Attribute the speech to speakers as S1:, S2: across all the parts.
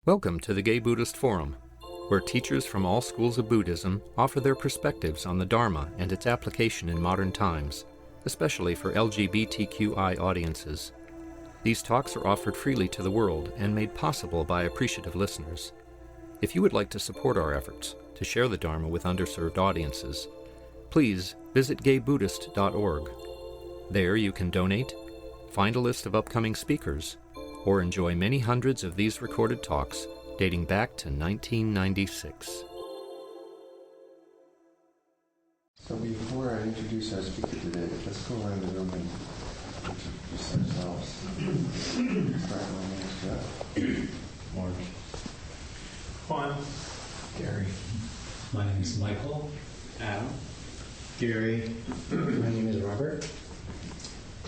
S1: Welcome to the Gay Buddhist Forum, where teachers from all schools of Buddhism offer their perspectives on the Dharma and its application in modern times, especially for LGBTQI audiences. These talks are offered freely to the world and made possible by appreciative listeners. If you would like to support our efforts to share the Dharma with underserved audiences, please visit gaybuddhist.org. There you can donate, find a list of upcoming speakers, or enjoy many hundreds of these recorded talks dating back to 1996.
S2: So before I introduce our speaker today, let's go around the room and introduce ourselves. Start my name is Jeff.
S3: Mark.
S4: Juan.
S3: Gary. My name is Michael.
S4: Adam.
S5: Gary. My name is Robert.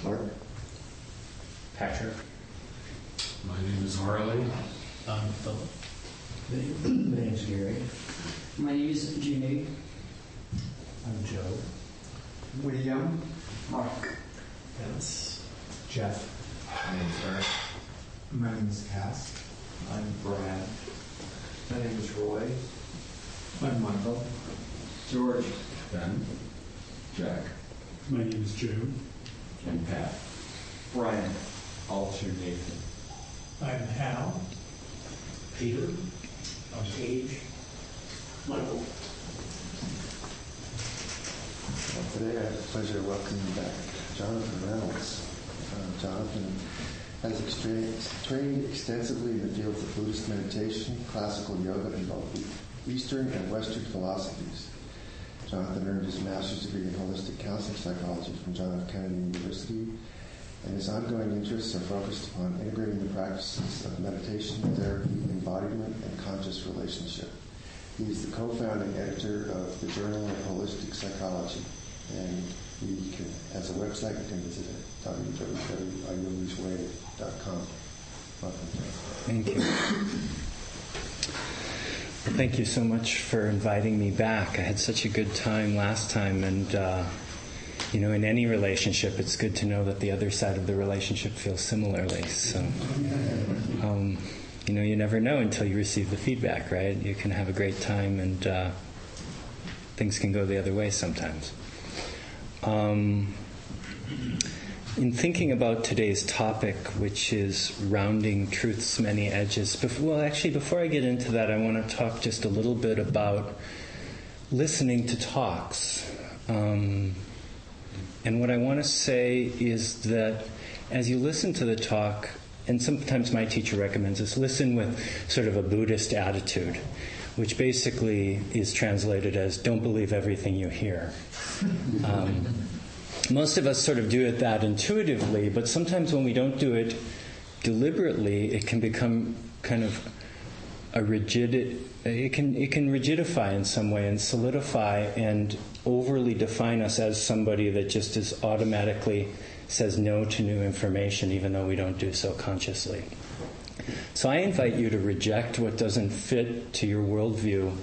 S2: Mark.
S4: Patrick.
S3: My name is Harley.
S5: I'm Philip. My name is Gary.
S6: My name is Jeannie.
S5: I'm Joe.
S4: William.
S5: Mark. Dennis. Jeff.
S7: My name is Eric.
S5: My name is Cass.
S7: I'm Brad.
S4: My name is Roy.
S5: I'm Michael.
S7: George. Ben. Jack.
S5: My name is June.
S7: And Pat.
S4: Brian.
S7: Alter Nathan.
S5: I'm Hal. Peter. I'm Paige. Michael.
S2: Well, today I have the pleasure of welcoming back Jonathan Reynolds. Jonathan has trained extensively in the fields of Buddhist meditation, classical yoga, and both Eastern and Western philosophies. Jonathan earned his master's degree in holistic counseling psychology from John F. Kennedy University, and his ongoing interests are focused upon integrating the practices of meditation, therapy, embodiment, and conscious relationship. He is the co-founding editor of the Journal of Holistic Psychology, and he has a website you can visit at www.ayogishway.com. Welcome, Jonathan.
S8: Thank you. Well, thank you so much for inviting me back. I had such a good time last time, and in any relationship, it's good to know that the other side of the relationship feels similarly. So, you never know until you receive the feedback, right? You can have a great time, and things can go the other way sometimes. In thinking about today's topic, which is rounding truth's many edges, before I get into that, I want to talk just a little bit about listening to talks. And what I want to say is that as you listen to the talk, and sometimes my teacher recommends this, listen with sort of a Buddhist attitude, which basically is translated as don't believe everything you hear. Most of us sort of do it that intuitively, but sometimes when we don't do it deliberately, it can become kind of it can rigidify in some way and solidify and overly define us as somebody that just is automatically says no to new information, even though we don't do so consciously. So I invite you to reject what doesn't fit to your worldview,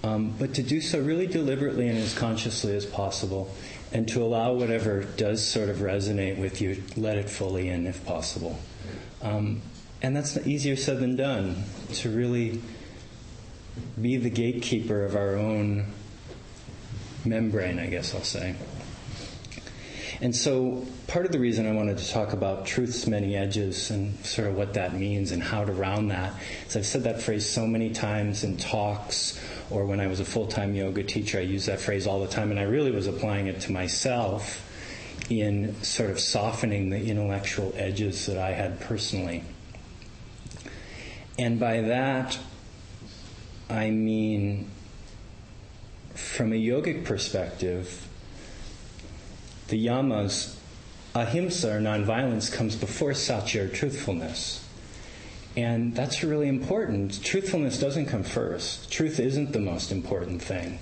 S8: but to do so really deliberately and as consciously as possible, and to allow whatever does sort of resonate with you, let it fully in if possible. And that's easier said than done, to really be the gatekeeper of our own membrane, I guess I'll say. And so part of the reason I wanted to talk about truth's many edges and sort of what that means and how to round that is I've said that phrase so many times in talks, or when I was a full-time yoga teacher, I used that phrase all the time, and I really was applying it to myself in sort of softening the intellectual edges that I had personally. And by that, I mean, from a yogic perspective, the yamas, ahimsa, or nonviolence, comes before satya, or truthfulness. And that's really important. Truthfulness doesn't come first. Truth isn't the most important thing.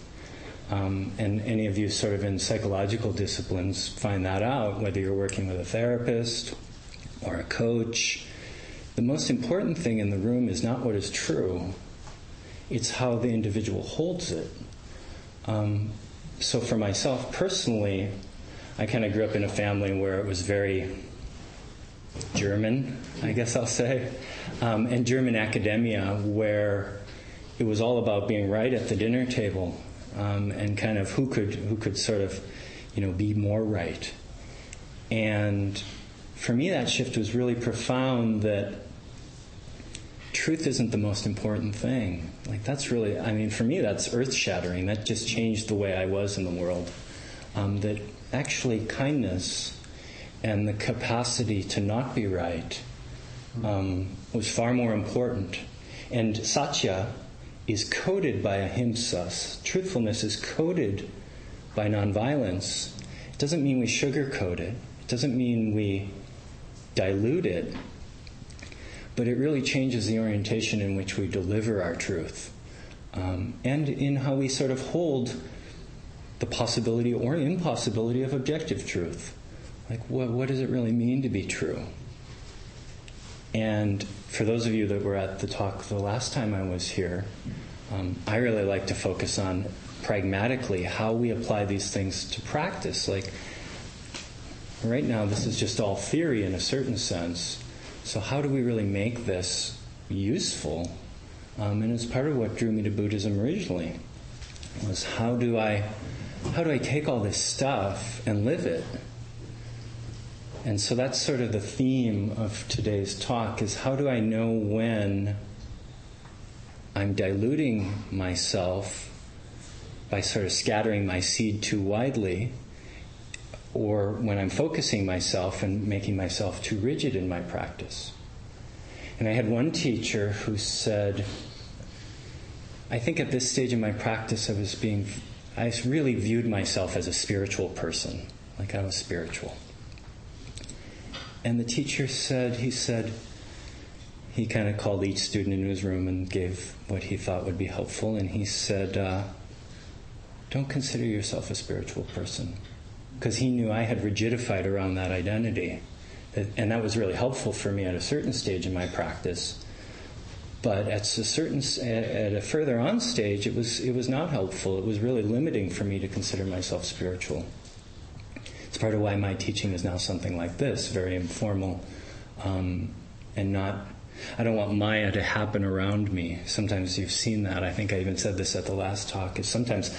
S8: And any of you sort of in psychological disciplines find that out, whether you're working with a therapist or a coach. The most important thing in the room is not what is true. It's how the individual holds it. So for myself personally, I kind of grew up in a family where it was very German, I guess I'll say, and German academia, where it was all about being right at the dinner table, and kind of who could sort of, be more right. And for me, that shift was really profound, that truth isn't the most important thing. Like, that's really, for me, that's earth-shattering. That just changed the way I was in the world. That actually kindness and the capacity to not be right was far more important. And satya is coded by ahimsa. Truthfulness is coded by nonviolence. It doesn't mean we sugarcoat it. It doesn't mean we dilute it. But it really changes the orientation in which we deliver our truth, and in how we sort of hold the possibility or impossibility of objective truth. Like, what does it really mean to be true? And for those of you that were at the talk the last time I was here, I really like to focus on pragmatically how we apply these things to practice. Like, right now, this is just all theory in a certain sense. So how do we really make this useful? And it's part of what drew me to Buddhism originally, was how do I take all this stuff and live it? And so that's sort of the theme of today's talk, is how do I know when I'm diluting myself by sort of scattering my seed too widely, or when I'm focusing myself and making myself too rigid in my practice. And I had one teacher who said, I think at this stage in my practice I really viewed myself as a spiritual person, like I was spiritual. And the teacher said, he kind of called each student into his room and gave what he thought would be helpful, and he said, don't consider yourself a spiritual person. Because he knew I had rigidified around that identity. And that was really helpful for me at a certain stage in my practice. But at a further on stage, it was not helpful. It was really limiting for me to consider myself spiritual. It's part of why my teaching is now something like this, very informal, and not... I don't want Maya to happen around me. Sometimes you've seen that. I think I even said this at the last talk, is sometimes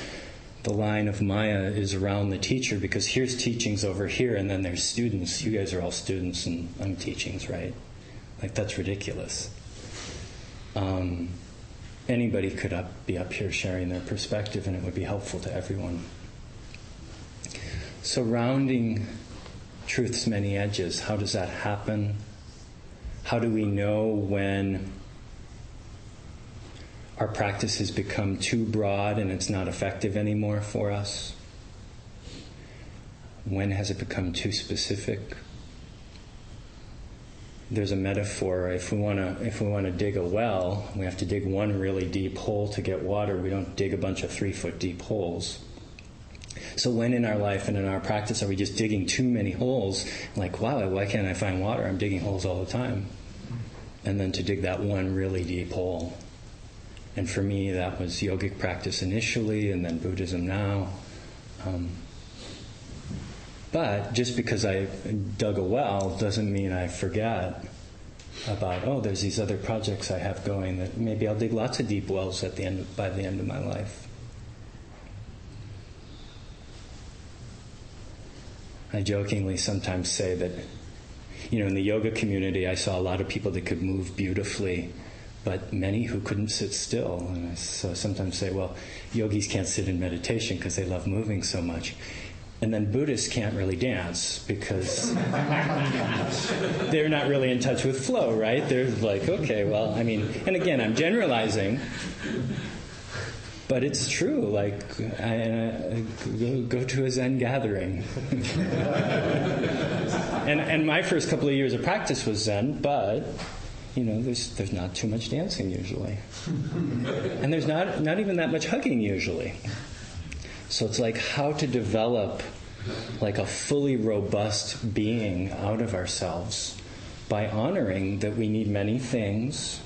S8: the line of Maya is around the teacher, because here's teachings over here, and then there's students. You guys are all students, and I'm teachings, right? Like, that's ridiculous. Anybody could be up here sharing their perspective, and it would be helpful to everyone. So rounding truth's many edges, how does that happen? How do we know when our practice has become too broad and it's not effective anymore for us? When has it become too specific? There's a metaphor. If we want to dig a well, we have to dig one really deep hole to get water. We don't dig a bunch of 3-foot deep holes. So when in our life and in our practice are we just digging too many holes? Like, wow, why can't I find water? I'm digging holes all the time. And then to dig that one really deep hole. And for me, that was yogic practice initially, and then Buddhism now. But just because I dug a well doesn't mean I forget about, there's these other projects I have going that maybe I'll dig lots of deep wells by the end of my life. I jokingly sometimes say that, in the yoga community, I saw a lot of people that could move beautifully, but many who couldn't sit still. And so I sometimes say, well, yogis can't sit in meditation because they love moving so much. And then Buddhists can't really dance because they're not really in touch with flow, right? They're like, okay, well, and again, I'm generalizing, but it's true. Like, I go to a Zen gathering. and my first couple of years of practice was Zen, but there's not too much dancing usually. And there's not even that much hugging usually. So it's like how to develop like a fully robust being out of ourselves by honoring that we need many things,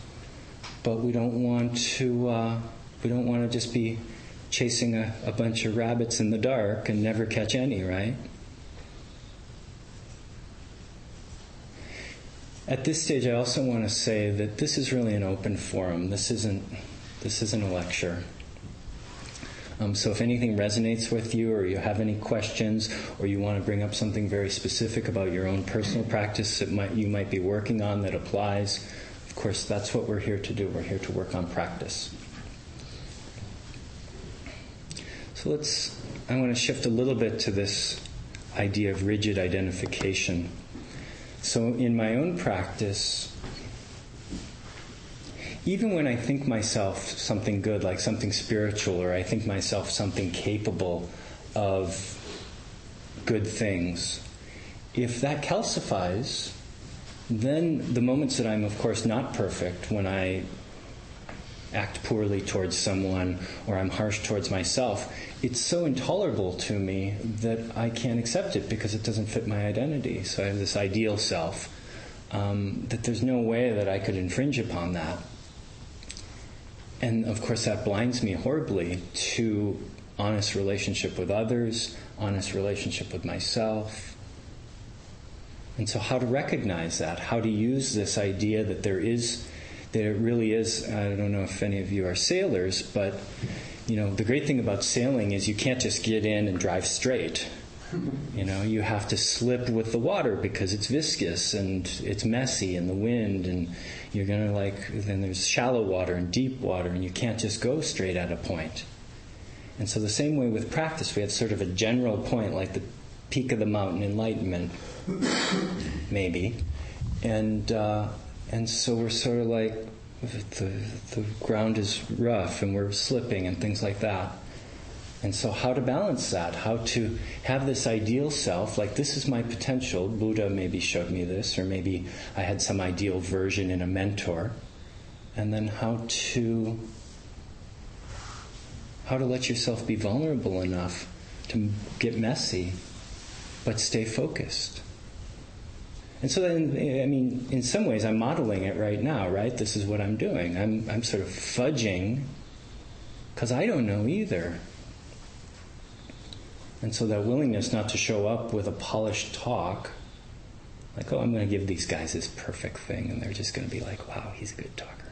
S8: but we don't want to just be chasing a bunch of rabbits in the dark and never catch any, right? At this stage, I also want to say that this is really an open forum. This isn't a lecture. So if anything resonates with you, or you have any questions, or you want to bring up something very specific about your own personal practice that you might be working on that applies, of course, that's what we're here to do. We're here to work on practice. So I want to shift a little bit to this idea of rigid identification. So in my own practice, even when I think myself something good, like something spiritual, or I think myself something capable of good things, if that calcifies, then the moments that I'm, of course, not perfect, when I act poorly towards someone or I'm harsh towards myself, it's so intolerable to me that I can't accept it because it doesn't fit my identity. So I have this ideal self, that there's no way that I could infringe upon that. And of course that blinds me horribly to honest relationship with others, honest relationship with myself. And so how to recognize that, how to use this idea that it really is, I don't know if any of you are sailors, but the great thing about sailing is you can't just get in and drive straight. You have to slip with the water because it's viscous and it's messy and the wind, and you're going to then there's shallow water and deep water, and you can't just go straight at a point. And so the same way with practice, we have sort of a general point, like the peak of the mountain, enlightenment, maybe. And so we're sort of like, the ground is rough and we're slipping and things like that. And so how to balance that, how to have this ideal self, like this is my potential. Buddha maybe showed me this, or maybe I had some ideal version in a mentor. And then how to let yourself be vulnerable enough to get messy, but stay focused. And so then, in some ways I'm modeling it right now, right? This is what I'm doing. I'm sort of fudging, because I don't know either. And so that willingness not to show up with a polished talk, like, I'm going to give these guys this perfect thing, and they're just going to be like, wow, he's a good talker.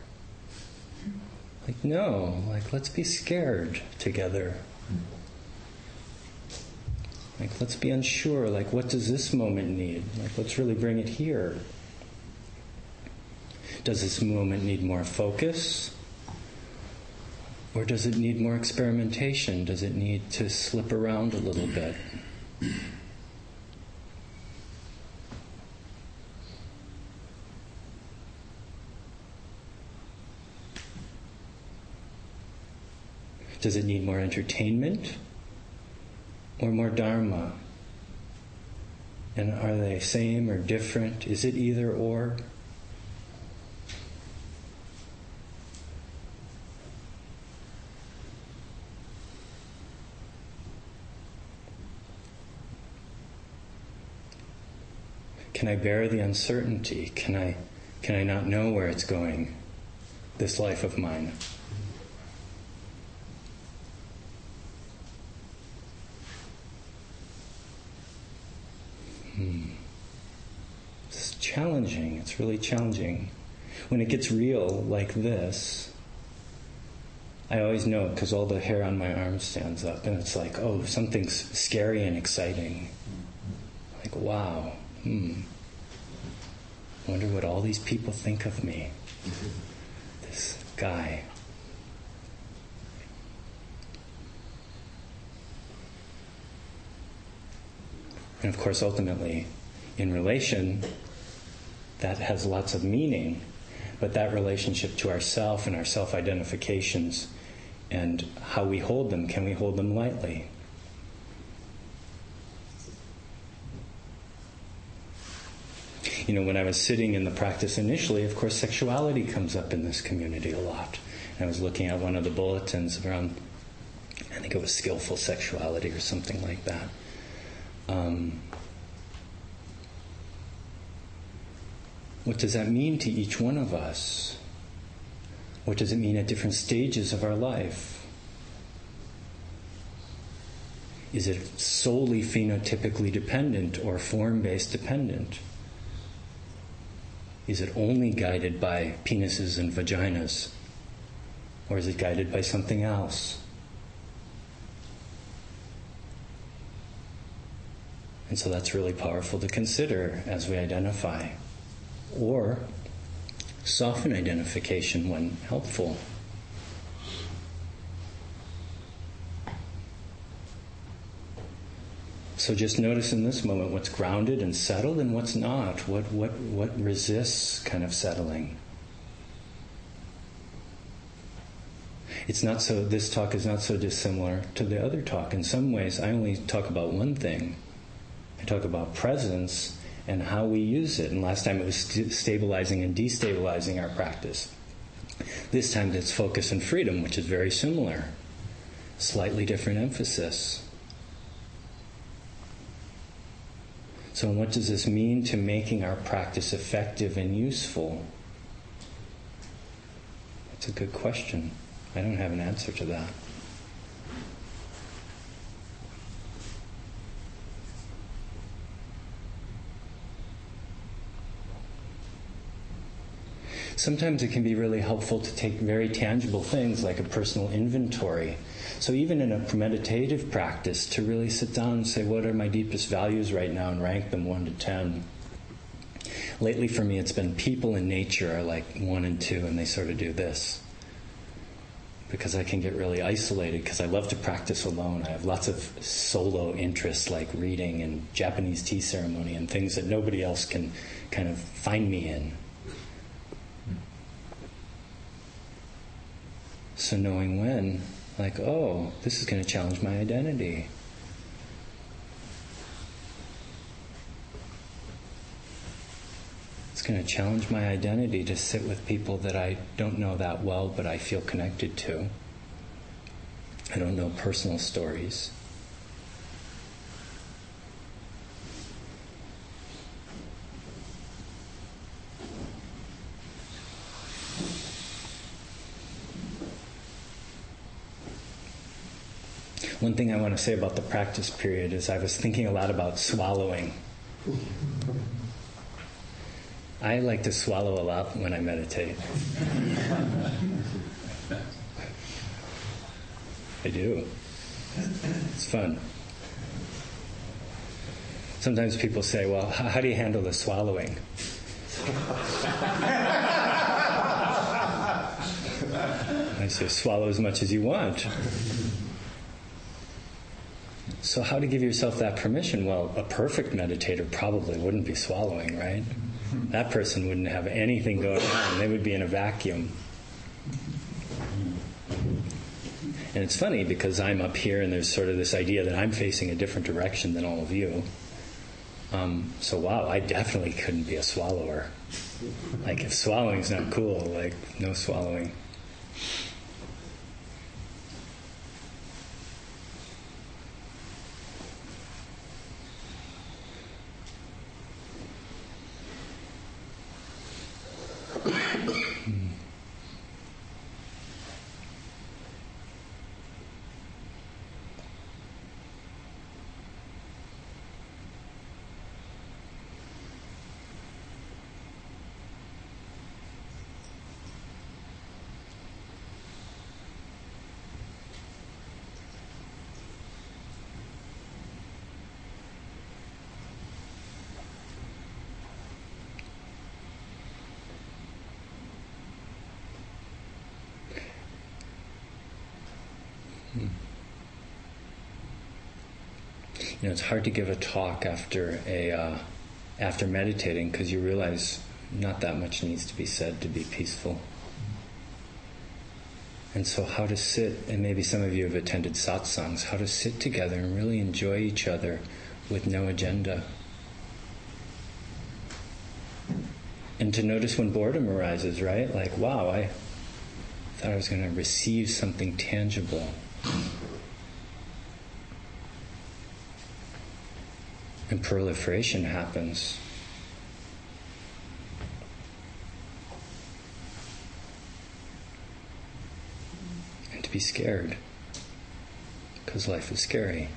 S8: Like, no, let's be scared together. Let's be unsure, what does this moment need? Let's really bring it here. Does this moment need more focus? Or does it need more experimentation? Does it need to slip around a little bit? Does it need more entertainment or more dharma? And are they same or different? Is it either or? Can I bear the uncertainty? Can I not know where it's going, this life of mine? It's challenging. It's really challenging. When it gets real like this, I always know because all the hair on my arm stands up, and it's like, oh, something's scary and exciting. Like, wow. Wonder what all these people think of me. This guy. And of course, ultimately, in relation, that has lots of meaning. But that relationship to ourself and our self-identifications and how we hold them, can we hold them lightly? When I was sitting in the practice initially, of course, sexuality comes up in this community a lot. And I was looking at one of the bulletins around, I think it was skillful sexuality or something like that. What does that mean to each one of us? What does it mean at different stages of our life? Is it solely phenotypically dependent or form-based dependent? Is it only guided by penises and vaginas? Or is it guided by something else? And so that's really powerful to consider as we identify. Or soften identification when helpful. So just notice in this moment what's grounded and settled and what's not. What resists kind of settling. This talk is not so dissimilar to the other talk. In some ways, I only talk about one thing. I talk about presence and how we use it. And last time it was stabilizing and destabilizing our practice. This time it's focus and freedom, which is very similar. Slightly different emphasis. So what does this mean to making our practice effective and useful? That's a good question. I don't have an answer to that. Sometimes it can be really helpful to take very tangible things like a personal inventory. So even in a meditative practice, to really sit down and say, what are my deepest values right now, and rank them 1 to 10. Lately for me, it's been people and nature are like 1 and 2, and they sort of do this. Because I can get really isolated, because I love to practice alone. I have lots of solo interests like reading and Japanese tea ceremony and things that nobody else can kind of find me in. So knowing when, like, oh, this is going to challenge my identity. It's going to challenge my identity to sit with people that I don't know that well, but I feel connected to. I don't know personal stories. One thing I want to say about the practice period is I was thinking a lot about swallowing. I like to swallow a lot when I meditate. I do. It's fun. Sometimes people say, well, how do you handle the swallowing? I say, swallow as much as you want. So how to give yourself that permission? Well, a perfect meditator probably wouldn't be swallowing, right? That person wouldn't have anything going on. They would be in a vacuum. And it's funny because I'm up here and there's sort of this idea that I'm facing a different direction than all of you. So wow, I definitely couldn't be a swallower. Like if swallowing's not cool, like no swallowing. You know, it's hard to give a talk after meditating because you realize not that much needs to be said to be peaceful. And so how to sit, and maybe some of you have attended satsangs, how to sit together and really enjoy each other with no agenda. And to notice when boredom arises, right? Like, wow, I thought I was going to receive something tangible. And proliferation happens. And to be scared, because life is scary.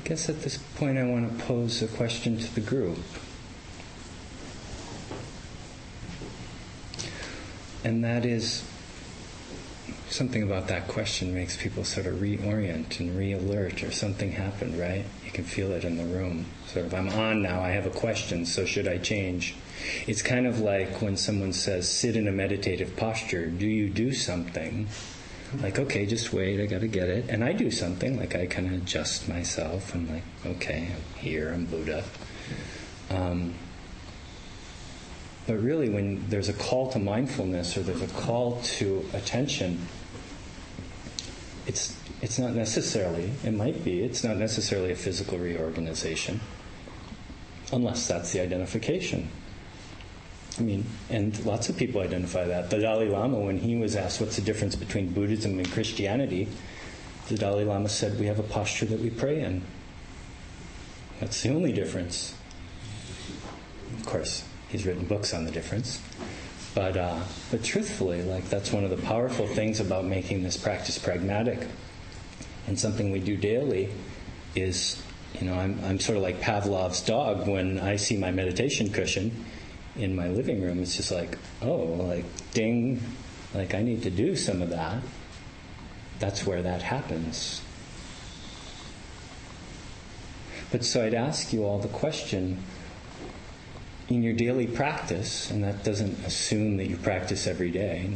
S8: I guess at this point I want to pose a question to the group. And that is, something about that question makes people sort of reorient and re-alert, or something happened, right? You can feel it in the room. Sort of, I'm on now, I have a question, so should I change? It's kind of like when someone says, sit in a meditative posture. Do you do something? Like, okay, just wait, I gotta get it. And I do something, like I kind of adjust myself. I'm like, okay, I'm here, I'm Buddha. But really, when there's a call to mindfulness, or there's a call to attention, it's not necessarily, it might be, it's not necessarily a physical reorganization, unless that's the identification. I mean, and lots of people identify that. The Dalai Lama, when he was asked what's the difference between Buddhism and Christianity, the Dalai Lama said, we have a posture that we pray in. That's the only difference. Of course, he's written books on the difference. But truthfully, like, that's one of the powerful things about making this practice pragmatic. And something we do daily is, I'm sort of like Pavlov's dog. When I see my meditation cushion in my living room, it's just like, oh, like, ding, like, I need to do some of that. That's where that happens. But so I'd ask you all the question, in your daily practice, and that doesn't assume that you practice every day,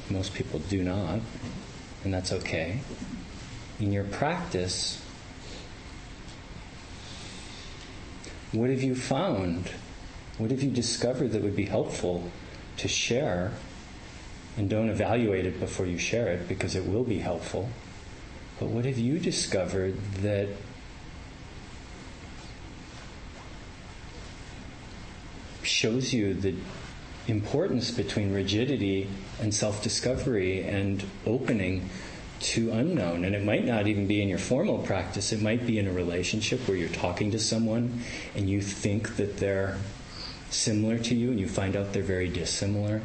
S8: most people do not, and that's okay. In your practice, what have you found? What have you discovered that would be helpful to share? And don't evaluate it before you share it, because it will be helpful. But what have you discovered that shows you the importance between rigidity and self-discovery and opening to unknown? And it might not even be in your formal practice. It might be in a relationship where you're talking to someone and you think that they're similar to you and you find out they're very dissimilar.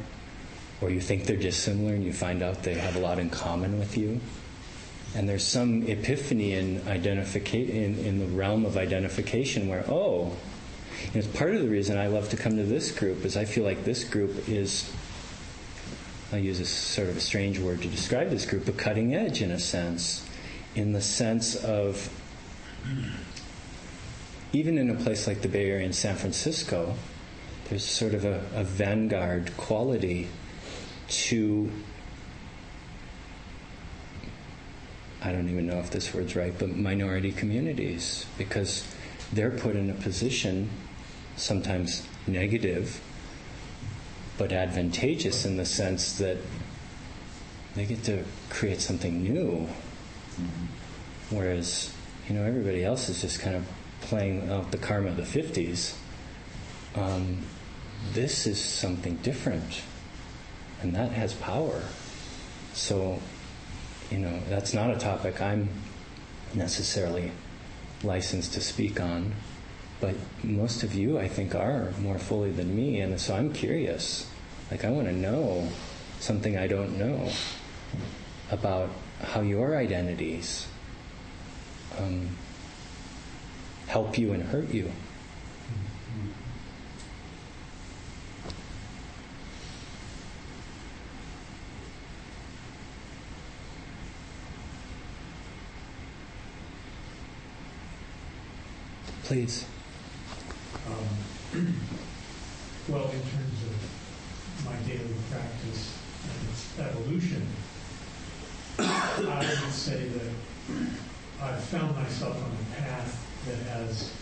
S8: Or you think they're dissimilar and you find out they have a lot in common with you. And there's some epiphany in the realm of identification where, and it's part of the reason I love to come to this group, is I feel like this group is, I use a sort of a strange word to describe this group, but cutting edge in a sense, in the sense of, even in a place like the Bay Area in San Francisco, there's sort of a vanguard quality to, I don't even know if this word's right, but minority communities, because they're put in a position, sometimes negative, but advantageous in the sense that they get to create something new. Whereas, everybody else is just kind of playing out the karma of the 50s. This is something different, and that has power. So, that's not a topic I'm necessarily licensed to speak on, but most of you, I think, are more fully than me, and so I'm curious. Like, I want to know something I don't know about how your identities help you and hurt you. Please.
S9: Well, in terms of my daily practice and its evolution, I would say that I've found myself on a path that has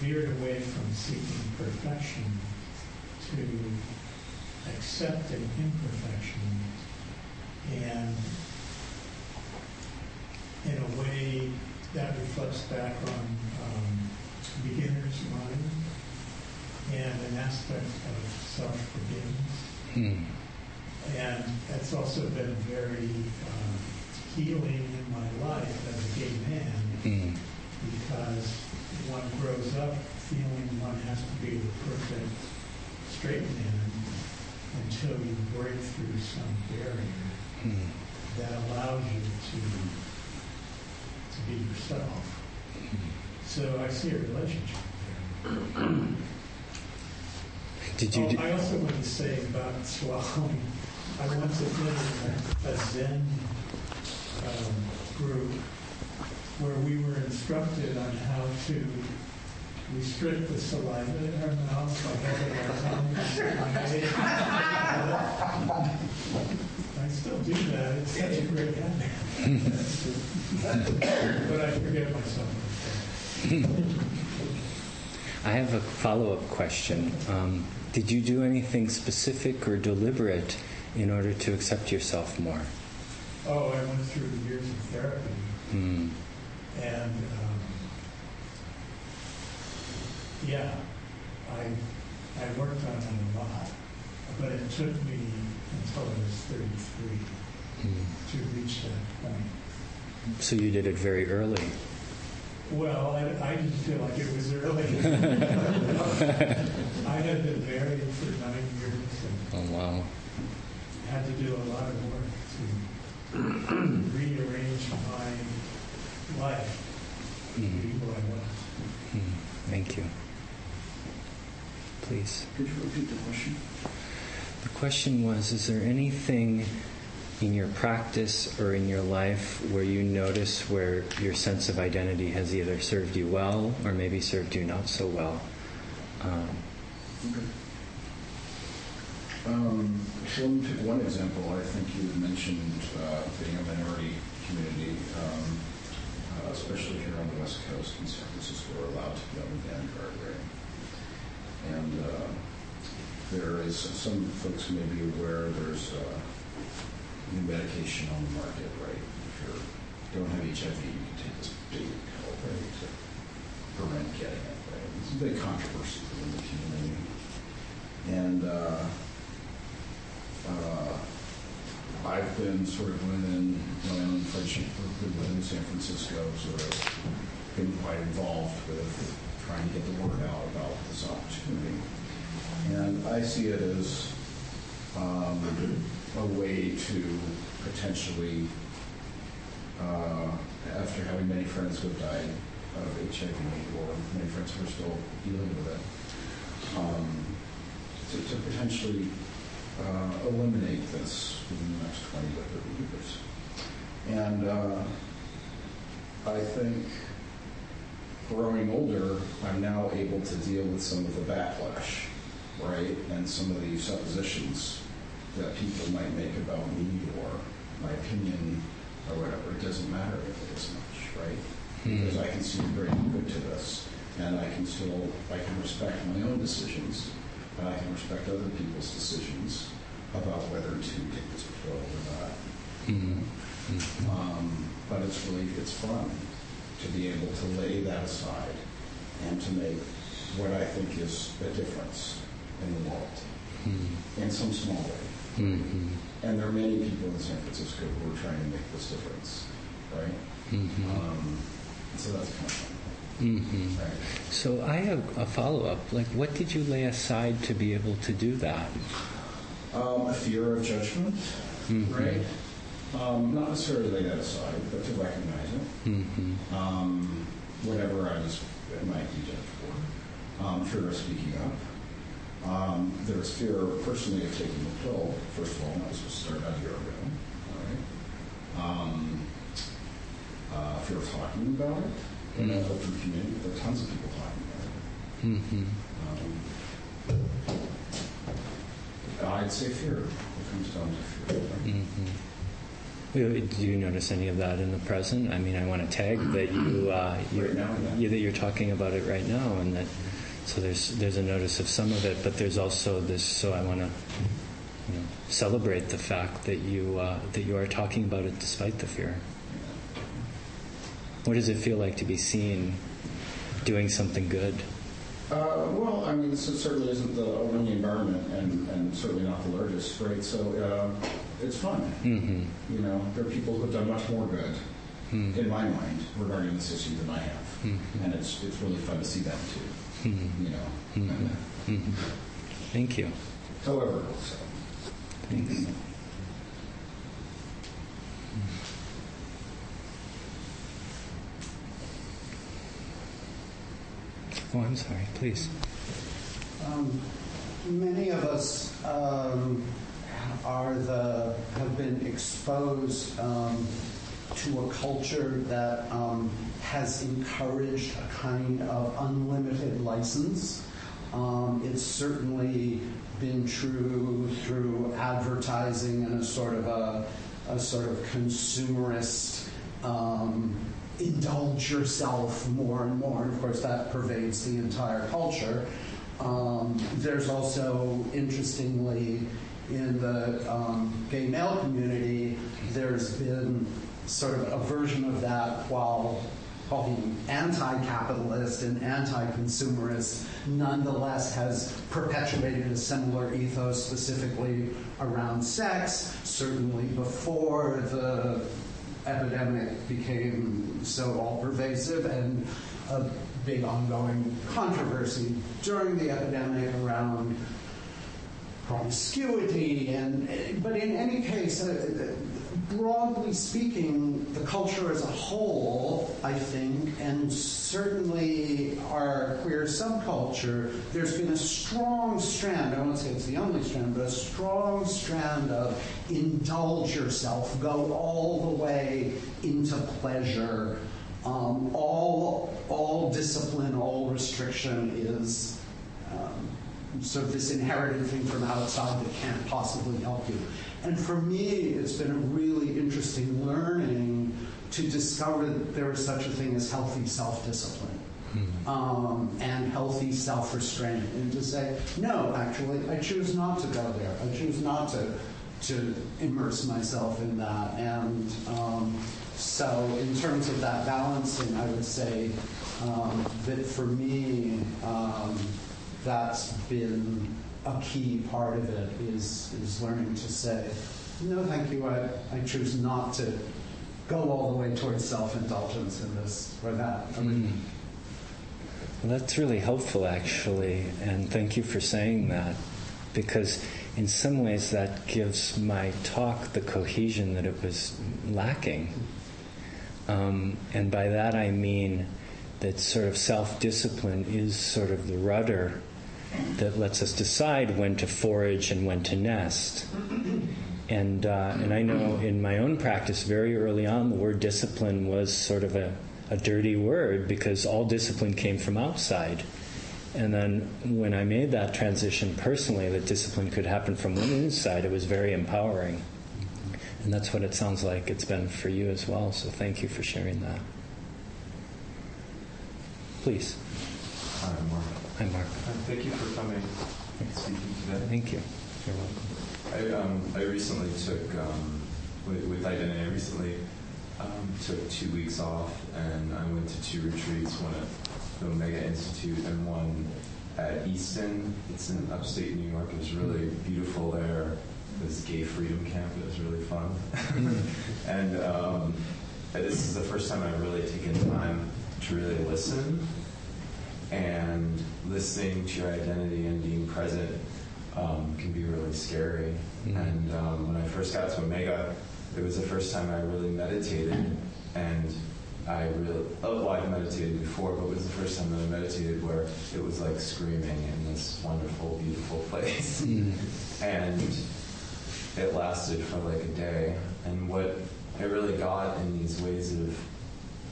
S9: veered away from seeking perfection to accepting imperfection, and in a way that reflects back on beginner's mind and an aspect of self-forgiveness. And that's also been very healing in my life as a gay man, because one grows up feeling one has to be the perfect straight man until you break through some barrier that allows you to be yourself. So I see a relationship there.
S8: Did you?
S9: I also want to say about swallowing. I once attended a Zen group where we were instructed on how to restrict the saliva in our mouths by having our tongue. I still do that. It's such a great habit. But I forget myself.
S8: I have a follow-up question. Did you do anything specific or deliberate in order to accept yourself more?
S9: Oh, I went through years of therapy. And yeah, I worked on it a lot, but it took me until I was 33 to reach that point.
S8: So you did it very early.
S9: Well, I didn't feel like it was early. I had been married for 9 years and
S8: Oh, wow.
S9: had to do a lot of work to rearrange my life to be who I was.
S8: Thank you. Please.
S5: Could you repeat the question?
S8: The question was, is there anything in your practice or in your life where you notice where your sense of identity has either served you well or maybe served you not so well?
S10: Okay. So let me pick one example. I think you had mentioned being a minority community, especially here on the West Coast in San Francisco, we're allowed to be on the vanguard, right? And there is, some folks may be aware, there's new medication on the market, right? If you don't have HIV, you can take this big pill, right, to prevent getting it, right? It's a big controversy within the community. And I've been sort of within my own friendship group within San Francisco, sort of been quite involved with trying to get the word out about this opportunity. And I see it as a way to potentially, after having many friends who have died of HIV or many friends who are still dealing with it, to potentially eliminate this within the next 20 to 30 years. And I think growing older, I'm now able to deal with some of the backlash, right? And some of the suppositions that people might make about me or my opinion or whatever. It doesn't matter if it is much, right? Because I can see the great good to this, and I can respect my own decisions, and I can respect other people's decisions about whether to take this pill or not. But it's fun to be able to lay that aside and to make what I think is a difference in the world in some small way. And there are many people in San Francisco who are trying to make this difference, right? So that's kind of fun. Right.
S8: So I have a follow-up. Like, what did you lay aside to be able to do that?
S10: A fear of judgment, right? Not necessarily lay that aside, but to recognize it. Whatever I might be judged for. Fear of speaking up. There was fear personally of taking the pill. First of all, that was started about a year ago. All right. Fear of talking about it in an open community. There are tons of people talking about it. I'd say fear. It comes down to fear.
S8: Do you notice any of that in the present? I mean, I want to tag that you're talking about it right now, and that. So there's a notice of some of it, but there's also this. So I want to, celebrate the fact that you are talking about it despite the fear. What does it feel like to be seen doing something good?
S10: Well, I mean, this certainly isn't the only environment, and certainly not the largest, right? So it's fun. There are people who have done much more good, in my mind, regarding this issue than I have, and it's really fun to see that too.
S8: Thank you.
S10: However, so.
S8: Thanks. Oh, I'm sorry. Please.
S11: Many of us have been exposed to a culture that has encouraged a kind of unlimited license. It's certainly been true through advertising and a sort of consumerist indulge yourself more and more. And of course, that pervades the entire culture. There's also, interestingly, in the gay male community, there's been sort of a version of that, while being anti-capitalist and anti-consumerist, nonetheless has perpetuated a similar ethos, specifically around sex, certainly before the epidemic became so all-pervasive, and a big ongoing controversy during the epidemic around promiscuity. But in any case, broadly speaking, the culture as a whole, I think, and certainly our queer subculture, there's been a strong strand, I won't say it's the only strand, but a strong strand of indulge yourself, go all the way into pleasure. All discipline, all restriction is sort of this inherited thing from outside that can't possibly help you. And for me, it's been a really interesting learning to discover that there is such a thing as healthy self-discipline and healthy self-restraint, and to say, no, actually, I choose not to go there. I choose not to immerse myself in that. And so in terms of that balancing, I would say that for me, that's been a key part of it, is learning to say, no, thank you, I choose not to go all the way towards self-indulgence in this or that.
S8: Well, that's really helpful, actually, and thank you for saying that, because in some ways that gives my talk the cohesion that it was lacking. And by that I mean that sort of self-discipline is sort of the rudder that lets us decide when to forage and when to nest. And I know in my own practice, very early on, the word discipline was sort of a dirty word, because all discipline came from outside. And then when I made that transition personally, that discipline could happen from inside, it was very empowering. And that's what it sounds like it's been for you as well. So thank you for sharing that. Please.
S12: Hi, Mark.
S8: Hi, Mark.
S12: Thank you for coming and speaking today.
S8: Thank you. You're welcome.
S12: I recently took, with identity, I recently took 2 weeks off, and I went to 2 retreats, one at the Omega Institute and one at Easton. It's in upstate New York. It was really beautiful there. This gay freedom camp. It was really fun. And this is the first time I've really taken time to really listen. And listening to your identity and being present can be really scary. And when I first got to Omega, it was the first time I really meditated. And I've meditated before, but it was the first time that I meditated where it was like screaming in this wonderful, beautiful place. And it lasted for like a day. And what I really got in these ways of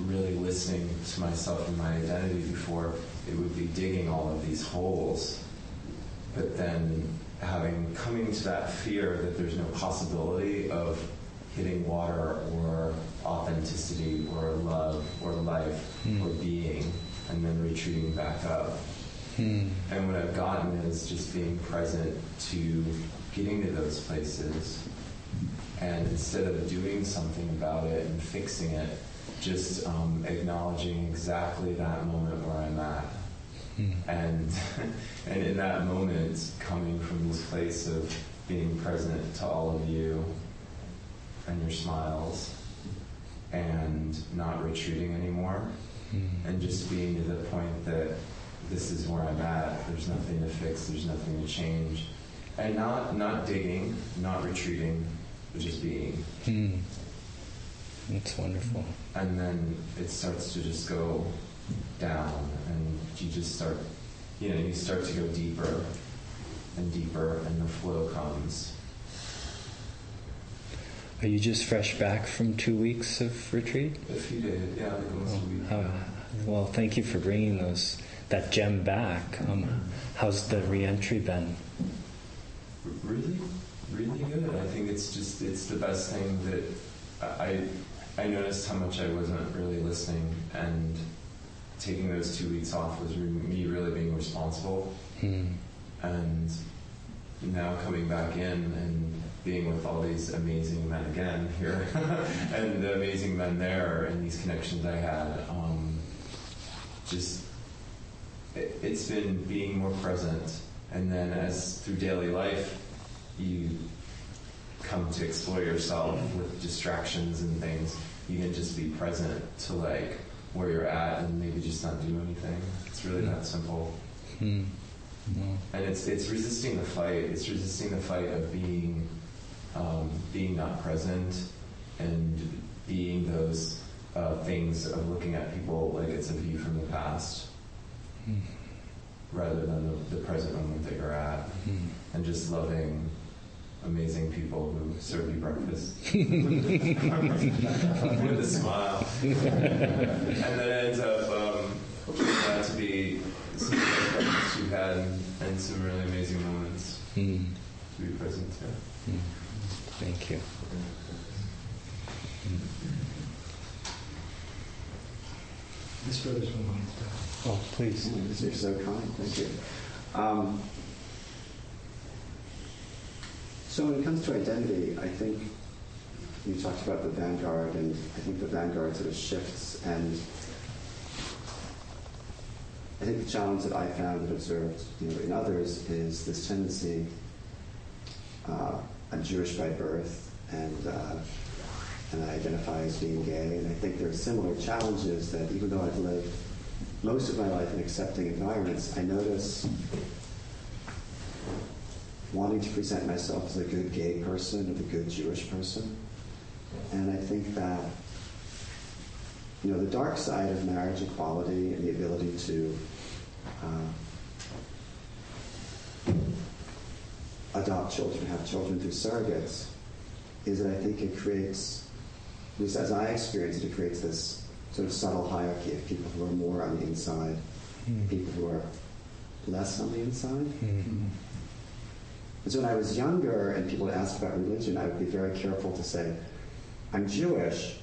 S12: really listening to myself and my identity before, it would be digging all of these holes. But then coming to that fear that there's no possibility of hitting water or authenticity or love or life or being, and then retreating back up. And what I've gotten is just being present to getting to those places, and instead of doing something about it and fixing it, just acknowledging exactly that moment where I'm at. And in that moment, coming from this place of being present to all of you and your smiles, and not retreating anymore, and just being to the point that this is where I'm at. There's nothing to fix. There's nothing to change. And not digging, not retreating, but just being.
S8: That's wonderful.
S12: And then it starts to just go down, and you just start, you start to go deeper and deeper, and the flow comes.
S8: Are you just fresh back from 2 weeks of retreat?
S12: A few days, yeah, almost a week.
S8: Well, thank you for bringing that gem back. How's the re-entry been?
S12: Really, really good. I think it's the best thing that I noticed how much I wasn't really listening, and taking those 2 weeks off was me really being responsible. And now coming back in and being with all these amazing men again here, and the amazing men there, and these connections I had, it's been being more present. And then as through daily life, you come to explore yourself with distractions and things, you can just be present to like where you're at and maybe just not do anything. It's really that simple. And it's resisting the fight. It's resisting the fight of being not present, and being those things of looking at people like it's a view from the past, rather than the present moment that you're at, and just loving amazing people who serve you breakfast with a smile, and then it ends up to be some of the breakfasts you've had, and some really amazing moments to be present to.
S8: Thank you.
S5: This brother's one of
S8: Oh, please.
S13: You're so kind. Thank you. So when it comes to identity, I think you talked about the vanguard, and I think the vanguard sort of shifts, and I think the challenge that I found and observed in others is this tendency. I'm Jewish by birth, and I identify as being gay, and I think there are similar challenges that even though I've lived most of my life in accepting environments, I notice wanting to present myself as a good gay person or the good Jewish person. And I think that, the dark side of marriage equality and the ability to adopt children, have children through surrogates, is that I think it creates, at least as I experience it, it creates this sort of subtle hierarchy of people who are more on the inside, people who are less on the inside. And so when I was younger and people would ask about religion, I would be very careful to say, I'm Jewish,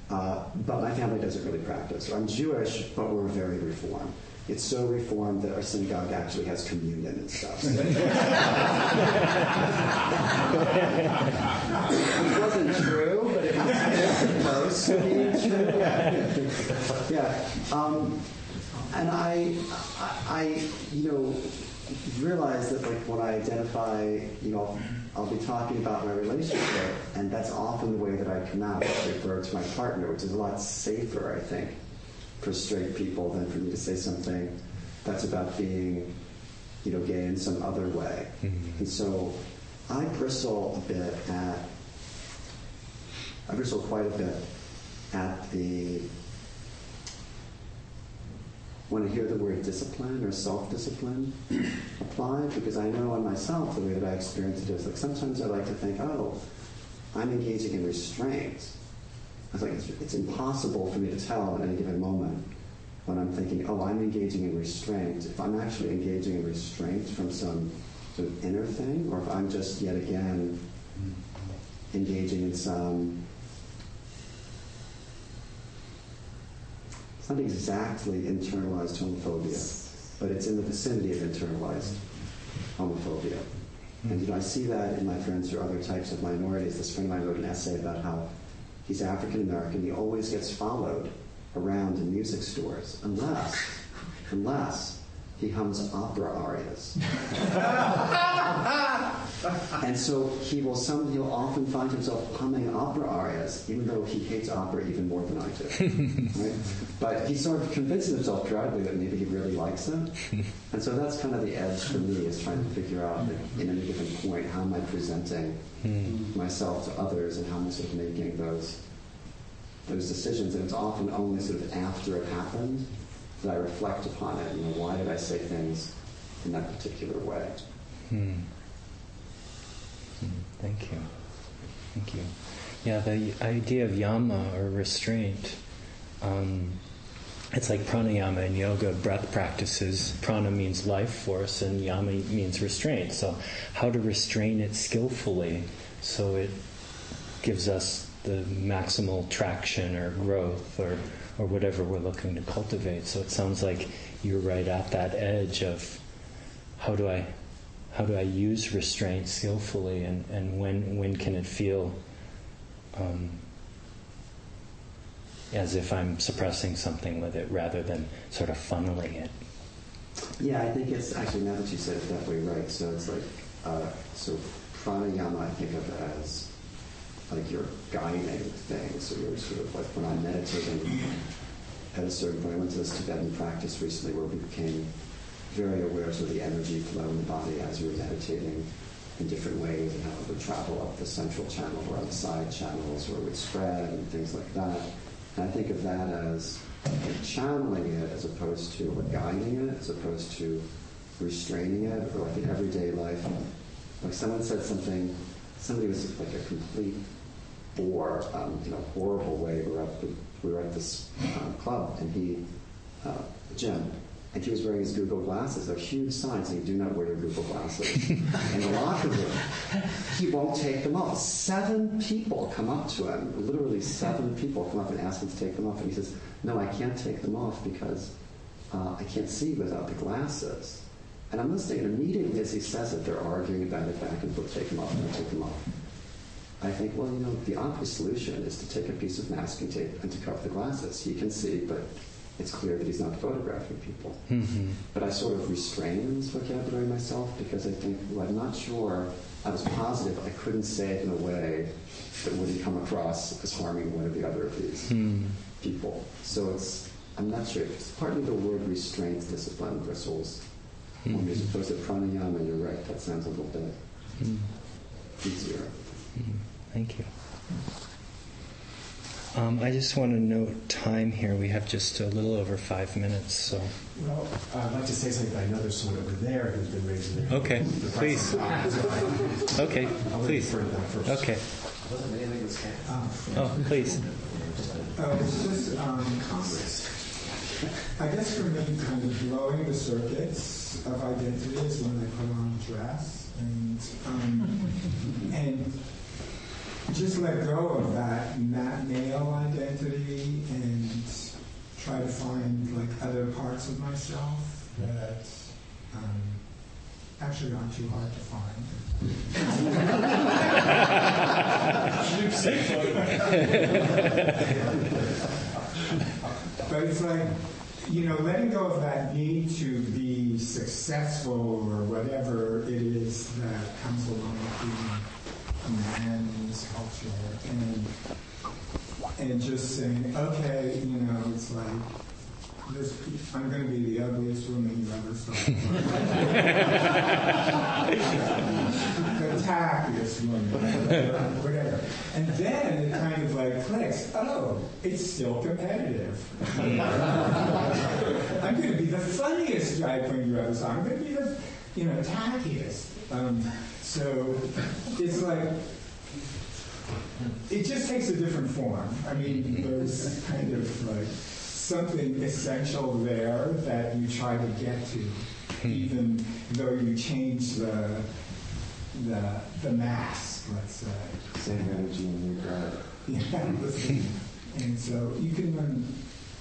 S13: but my family doesn't really practice. Or I'm Jewish, but we're very reformed. It's so reformed that our synagogue actually has communion and stuff. It wasn't true, but it was close to being true. Yeah. And I realize that when I identify, I'll be talking about my relationship, and that's often the way that I come out, refer to my partner, which is a lot safer, I think, for straight people than for me to say something that's about being, gay in some other way. And so I bristle quite a bit at when I hear the word discipline or self-discipline applied, because I know on myself the way that I experience it is sometimes I like to think, I'm engaging in restraint. I was like, it's impossible for me to tell at any given moment when I'm thinking, I'm engaging in restraint, if I'm actually engaging in restraint from some sort of inner thing, or if I'm just yet again engaging in some, it's not exactly internalized homophobia, but it's in the vicinity of internalized homophobia. And I see that in my friends who are other types of minorities. This friend of mine wrote an essay about how he's African American. He always gets followed around in music stores, unless he hums opera arias. And so he'll often find himself humming opera arias, even though he hates opera even more than I do. Right? But he sort of convinces himself periodically that maybe he really likes it. And so that's kind of the edge for me, is trying to figure out, in any given point, how am I presenting myself to others, and how am I sort of making those decisions. And it's often only sort of after it happened that I reflect upon it. Why did I say things in that particular way?
S8: Thank you. Thank you. Yeah, the idea of yama, or restraint, it's like pranayama in yoga, breath practices. Prana means life force, and yama means restraint. So how to restrain it skillfully so it gives us the maximal traction or growth or whatever we're looking to cultivate. So it sounds like you're right at that edge of how do I use restraint skillfully, and when can it feel as if I'm suppressing something with it rather than sort of funneling it.
S13: Yeah, I think it's actually, now that you said it that way, right? So it's like, so pranayama, I think of it as like you're guiding things. So you're sort of like, when I'm meditating, at a certain point, I went to this Tibetan practice recently where we became very aware of the energy flow in the body as we were meditating in different ways, and how it would travel up the central channel or on the side channels, or it would spread and things like that. And I think of that as channeling it as opposed to guiding it, as opposed to restraining it, or like in everyday life. Like someone said something, somebody was like a complete bore, horrible way. We were at this club, and Jim, and he was wearing his Google glasses, a huge sign saying, "Do not wear your Google glasses." In the locker room, he won't take them off. 7 people come up to him, literally 7 people come up and ask him to take them off. And he says, "No, I can't take them off because I can't see without the glasses." And I'm listening, and immediately as he says it, they're arguing about it back and forth, take them off, and take them off. I think, well, the obvious solution is to take a piece of masking tape and to cover the glasses. He can see, but it's clear that he's not photographing people. Mm-hmm. But I sort of restrain this vocabulary myself because I think, well, I'm not sure, I was positive I couldn't say it in a way that wouldn't come across as harming one or the other of these people. So I'm not sure. It's partly the word restraint, discipline, bristles. As opposed to pranayama, you're right, that sounds a little bit easier.
S8: Thank you. I just want to note time here. We have just a little over 5 minutes. So.
S4: Well, I'd like to say something, but I know there's someone over there who's been raising their hand.
S8: Okay, please. Okay, please. Okay. Oh, please.
S9: It's just, I guess for me, kind of blowing the circuits of identity is when I put on a dress, and just let go of that male identity and try to find like other parts of myself that actually aren't too hard to find. But it's like, letting go of that need to be successful or whatever it is that comes along with being a man in this culture, and just saying, okay, it's like, I'm going to be the ugliest woman you ever saw. The tackiest woman, whatever. And then it kind of like clicks. Oh, it's still competitive. I'm going to be the funniest drag queen you ever saw. I'm going to be the, tackiest. So it's like, it just takes a different form. I mean, there's kind of like something essential there that you try to get to, even though you change the mask, let's say.
S13: Same energy in your gut.
S9: Yeah, and so you can learn.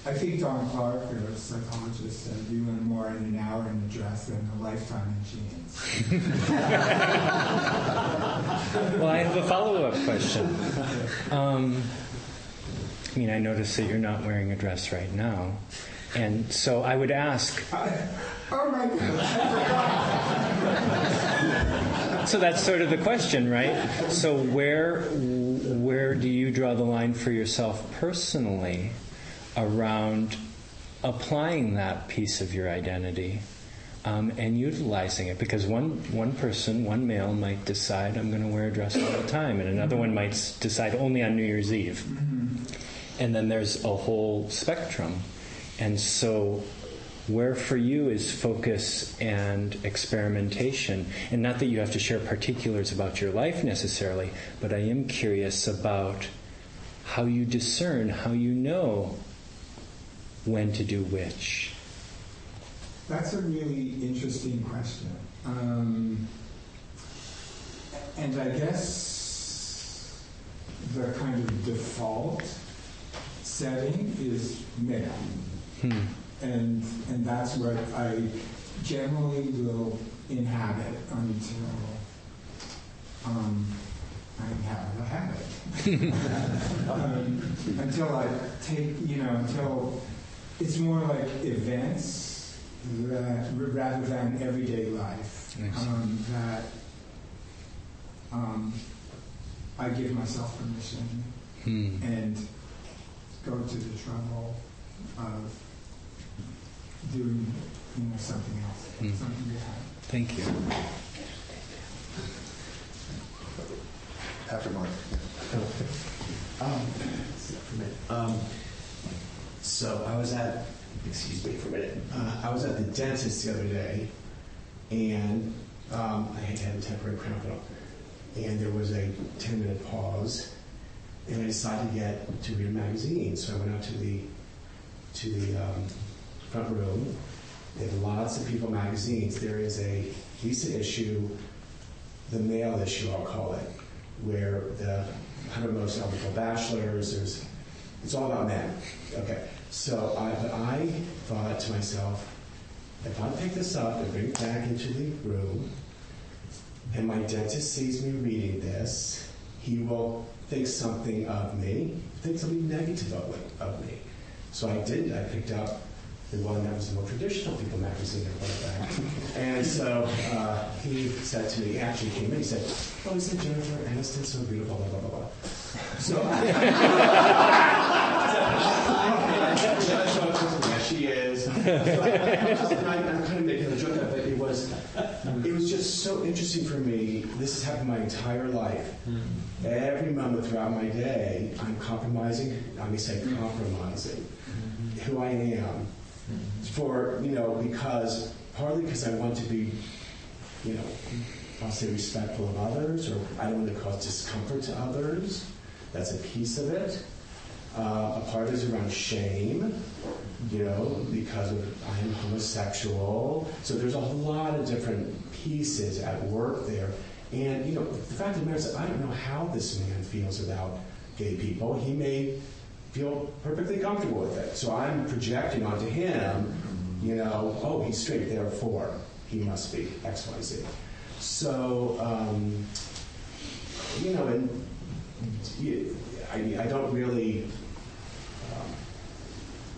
S9: I think Don Clark, a psychologist, said you learn more in an hour in a dress than a lifetime in jeans.
S8: Well, I have a follow-up question. I notice that you're not wearing a dress right now. And so I would ask...
S9: Oh my goodness, I forgot.
S8: So that's sort of the question, right? So where do you draw the line for yourself personally around applying that piece of your identity and utilizing it? Because one person, one male, might decide, I'm going to wear a dress all the time, and another one might decide only on New Year's Eve. And then there's a whole spectrum. And so where for you is focus and experimentation. And not that you have to share particulars about your life necessarily, but I am curious about how you discern, how you know when to do which.
S14: That's a really interesting question. And I guess the kind of default setting is male. And that's what I generally will inhabit until I have a habit. Until I take, until it's more like events rather than everyday life. That I give myself permission and go to the trouble of doing something else, something behind.
S8: Thank you.
S2: After Mark.
S4: So I was at, excuse me for a minute, I was at the dentist the other day, and I had a temporary crown put on, and there was a 10-minute pause, and I decided to read a magazine. So I went out to the front room. They have lots of people magazines. There is a recent issue, the male issue, I'll call it, where the 100 most eligible bachelors, it's all about men. Okay. So I thought to myself, if I pick this up and bring it back into the room, and my dentist sees me reading this, he will think something of me, think something negative of me. So I did. I picked up the one that was the more traditional people magazine and put it back. And so he said to me, actually came in, he said, "Oh, isn't Jennifer Aniston so beautiful, blah, blah, blah, blah." So yeah, she is. So I'm kind of making a joke of it. It was just so interesting for me. This has happened my entire life. Every moment throughout my day, I'm compromising. I may say compromising who I am. Because partly because I want to be, I'll say respectful of others, or I don't want to cause discomfort to others. That's a piece of it. A part is around shame, because I am homosexual. So there's a lot of different pieces at work there. And, the fact of the matter is, I don't know how this man feels about gay people. He may feel perfectly comfortable with it. So I'm projecting onto him, oh, he's straight, therefore he must be X, Y, Z. So, I don't really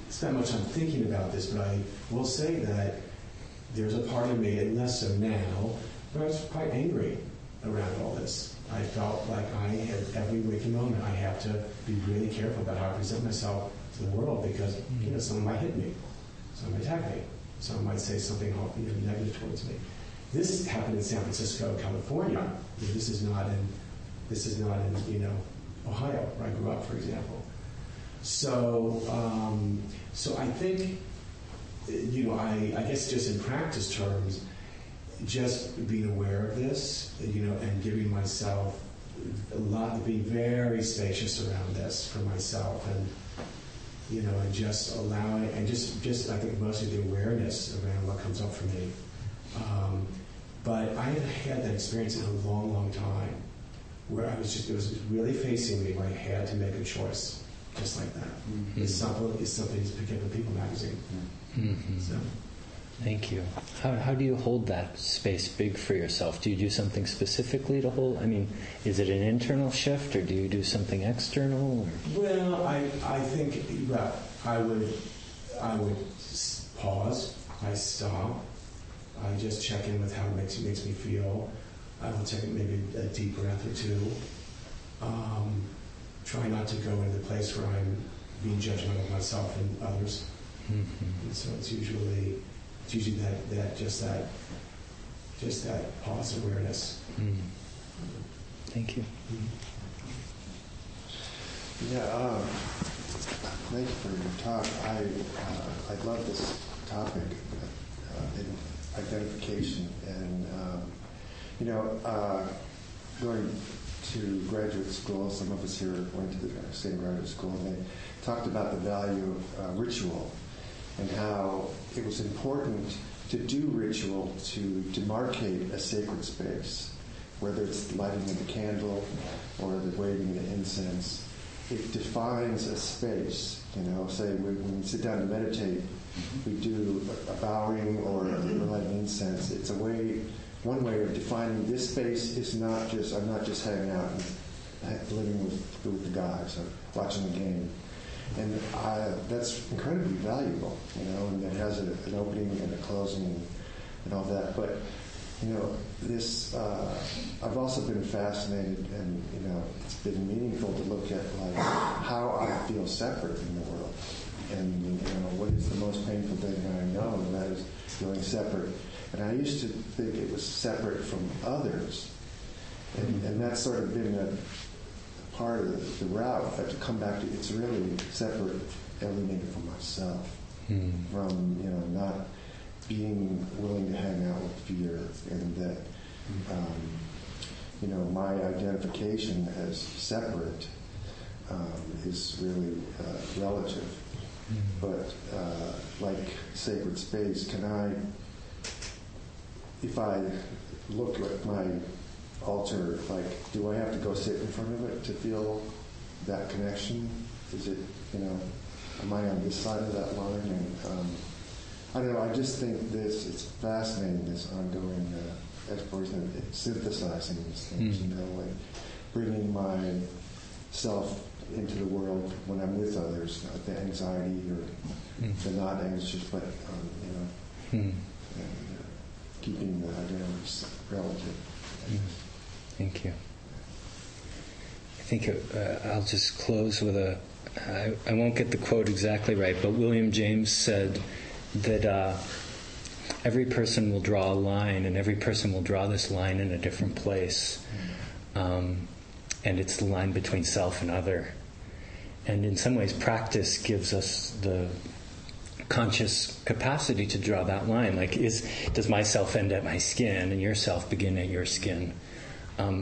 S4: spend much time thinking about this, but I will say that there's a part of me, and less so now, but I was quite angry around all this. I felt like I had every waking moment I have to be really careful about how I present myself to the world, because someone might hit me, someone might attack me, someone might say something negative towards me. This happened in San Francisco, California. This is not in Ohio, where I grew up, for example. So I think I guess just in practice terms, just being aware of this, and giving myself a lot, being very spacious around this for myself, and and just allowing, and just I think mostly the awareness around what comes up for me. But I haven't had that experience in a long, long time, where it was really facing me, where I had to make a choice, just like that. It's something to pick up a People magazine. So.
S8: Thank you. How do you hold that space big for yourself? Do you do something specifically to hold? I mean, is it an internal shift, or do you do something external? Or?
S4: Well, I think I would pause. I stop. I just check in with how it makes me feel. I will take maybe a deep breath or two. Try not to go into the place where I'm being judgmental of myself and others. And so it's usually that pause awareness.
S8: Thank you.
S2: Yeah, thank you for your talk. I love this topic, identification. And, going to graduate school, some of us here went to the same graduate school, and they talked about the value of ritual and how it was important to do ritual to demarcate a sacred space, whether it's lighting of the candle or the waving the incense. It defines a space. Say when we sit down to meditate, we do a bowing or lighting incense. It's one way of defining this space is not just, I'm not just hanging out and living with the guys or watching the game. And that's incredibly valuable, and it has an opening and a closing and all that. But, this, I've also been fascinated, and, it's been meaningful to look at, like, how I feel separate in the world. And, what is the most painful thing I know, and that is feeling separate. And I used to think it was separate from others. And that's sort of been a part of the route. I have to come back to it's really separate, alienated from myself. From, not being willing to hang out with fear. And that, my identification as separate is really relative. But like sacred space, if I look at my altar, like, do I have to go sit in front of it to feel that connection? Is it, am I on this side of that line? And I don't know, I just think it's fascinating, this ongoing exploration of synthesizing these things, like bringing myself into the world when I'm with others, the anxiety or the not anxious, but, and, keeping the identities relative.
S8: Thank you. I think I'll just close with I won't get the quote exactly right, but William James said that every person will draw a line, and every person will draw this line in a different place. And it's the line between self and other. And in some ways, practice gives us the conscious capacity to draw that line. Like, does my self end at my skin and your self begin at your skin?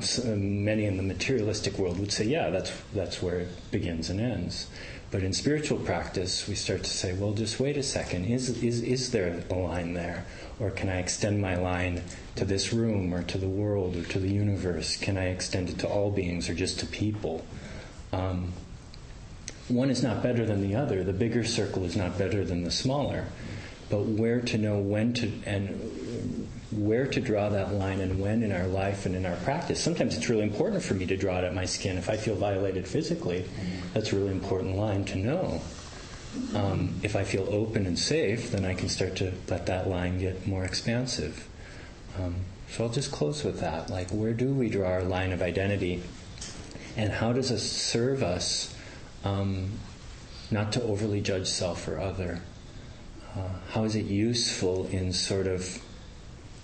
S8: So many in the materialistic world would say, yeah, that's where it begins and ends. But in spiritual practice, we start to say, well, just wait a second. Is there a line there? Or can I extend my line to this room or to the world or to the universe? Can I extend it to all beings or just to people? One is not better than the other. The bigger circle is not better than the smaller. But where to know when to, and where to draw that line and when in our life and in our practice. Sometimes it's really important for me to draw it at my skin. If I feel violated physically, that's a really important line to know. If I feel open and safe, then I can start to let that line get more expansive. So I'll just close with that. Like, where do we draw our line of identity? And how does it serve us not to overly judge self or other? How is it useful in sort of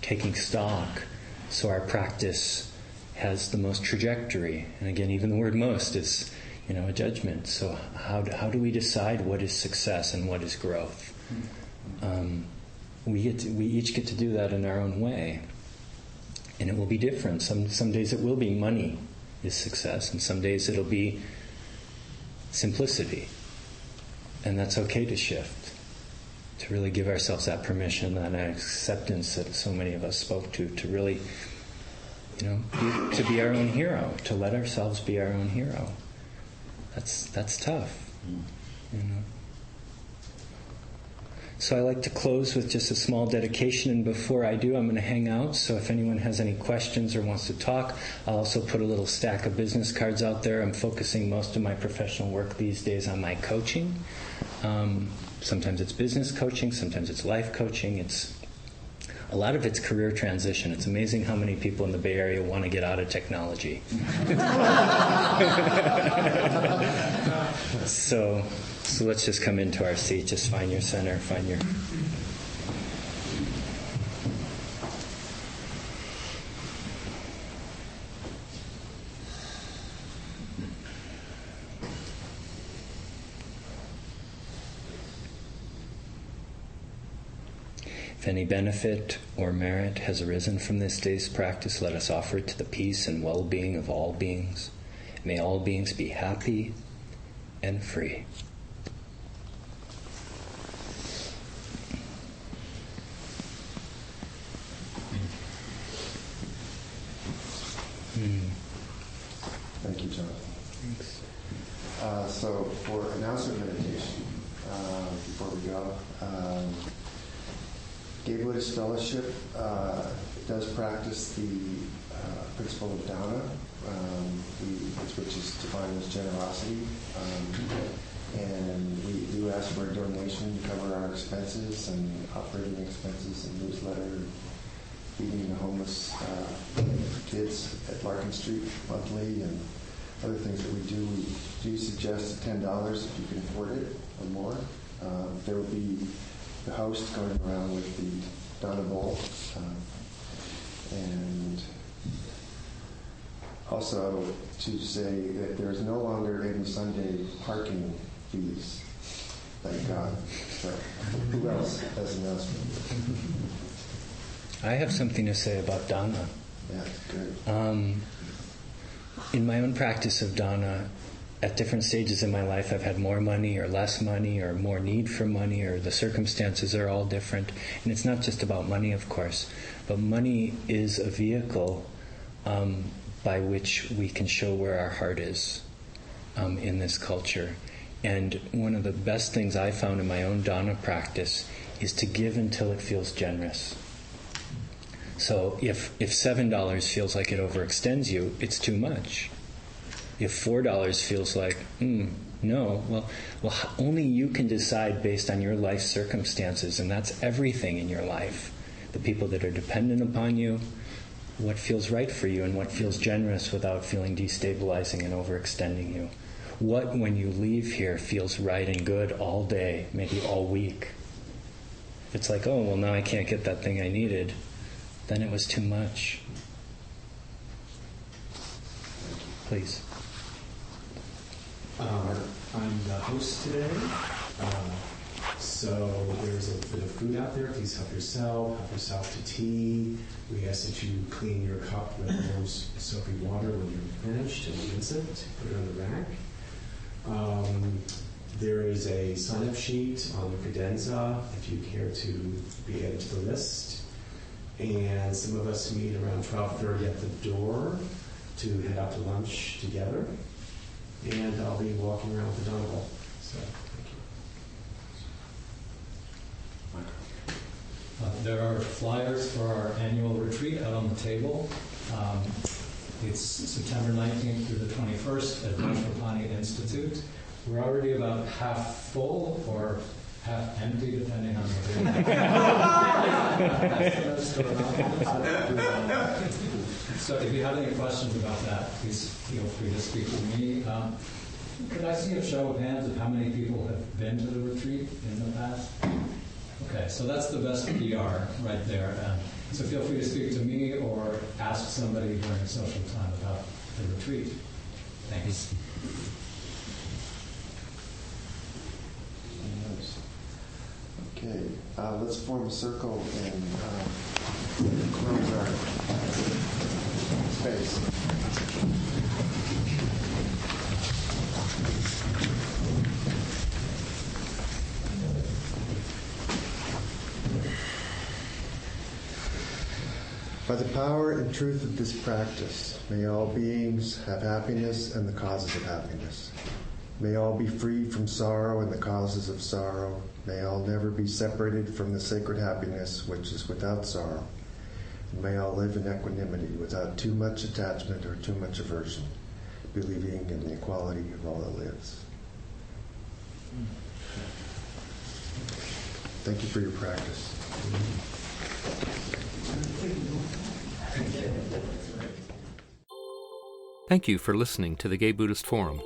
S8: taking stock so our practice has the most trajectory? And again, even the word most is, a judgment. So how do we decide what is success and what is growth? We each get to do that in our own way. And it will be different. Some days it will be money is success, and some days it'll be simplicity. And that's okay to shift. To really give ourselves that permission, that acceptance that so many of us spoke to really, to be our own hero, to let ourselves be our own hero. That's tough, So I like to close with just a small dedication, and before I do, I'm going to hang out, so if anyone has any questions or wants to talk, I'll also put a little stack of business cards out there. I'm focusing most of my professional work these days on my coaching. Sometimes it's business coaching, sometimes it's life coaching. A lot of it's career transition. It's amazing how many people in the Bay Area want to get out of technology. So let's just come into our seat. Just find your center, find your... If any benefit or merit has arisen from this day's practice, let us offer it to the peace and well-being of all beings. May all beings be happy and free.
S2: Thank you, Jonathan.
S8: Thanks.
S2: So for announcement meditation, before we go, Gay Buddhist Fellowship does practice the principle of dana, which is defined as generosity. And we do ask for a donation to cover our expenses and operating expenses and newsletter, feeding the homeless kids at Larkin Street monthly, and other things that we do. We do suggest $10 if you can afford it or more. There will be the host going around with the Dana Bowl. And also to say that there's no longer any Sunday parking fees. Thank God. So who else has an announcement?
S8: I have something to say about Dana.
S2: Yeah, good.
S8: In my own practice of Dana, at different stages in my life, I've had more money or less money or more need for money, or the circumstances are all different. And it's not just about money, of course, but money is a vehicle by which we can show where our heart is in this culture. And one of the best things I found in my own Dana practice is to give until it feels generous. So if $7 feels like it overextends you, it's too much. If $4 feels like, no, well, only you can decide based on your life circumstances, and that's everything in your life. The people that are dependent upon you, what feels right for you, and what feels generous without feeling destabilizing and overextending you. What, when you leave here, feels right and good all day, maybe all week. If it's like, oh, well, now I can't get that thing I needed, then it was too much. Please.
S4: I'm the host today, so there's a bit of food out there. Please help yourself to tea. We ask that you clean your cup with warm soapy water when you're finished and rinse it, put it on the rack. There is a sign-up sheet on the credenza if you care to be added to the list. And some of us meet around 12:30 at the door to head out to lunch together. And I'll be walking around with the Dana Bowl. So, thank you.
S3: There are flyers for our annual retreat out on the table. It's September 19th through the 21st at Vajrapani Institute. We're already about half full or half empty, depending on the day. So if you have any questions about that, please feel free to speak to me. Could I see a show of hands of how many people have been to the retreat in the past? Okay, so that's the best PR right there. So feel free to speak to me or ask somebody during social time about the retreat. Thanks.
S2: Okay, let's form a circle and close our space. By the power and truth of this practice, may all beings have happiness and the causes of happiness. May all be free from sorrow and the causes of sorrow. May all never be separated from the sacred happiness which is without sorrow. And may all live in equanimity without too much attachment or too much aversion, believing in the equality of all that lives. Thank you for your practice.
S1: Thank you for listening to the Gay Buddhist Forum.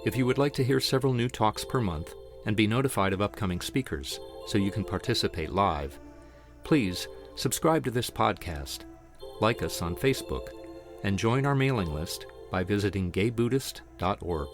S1: If you would like to hear several new talks per month and be notified of upcoming speakers so you can participate live, please subscribe to this podcast, like us on Facebook, and join our mailing list by visiting gaybuddhist.org.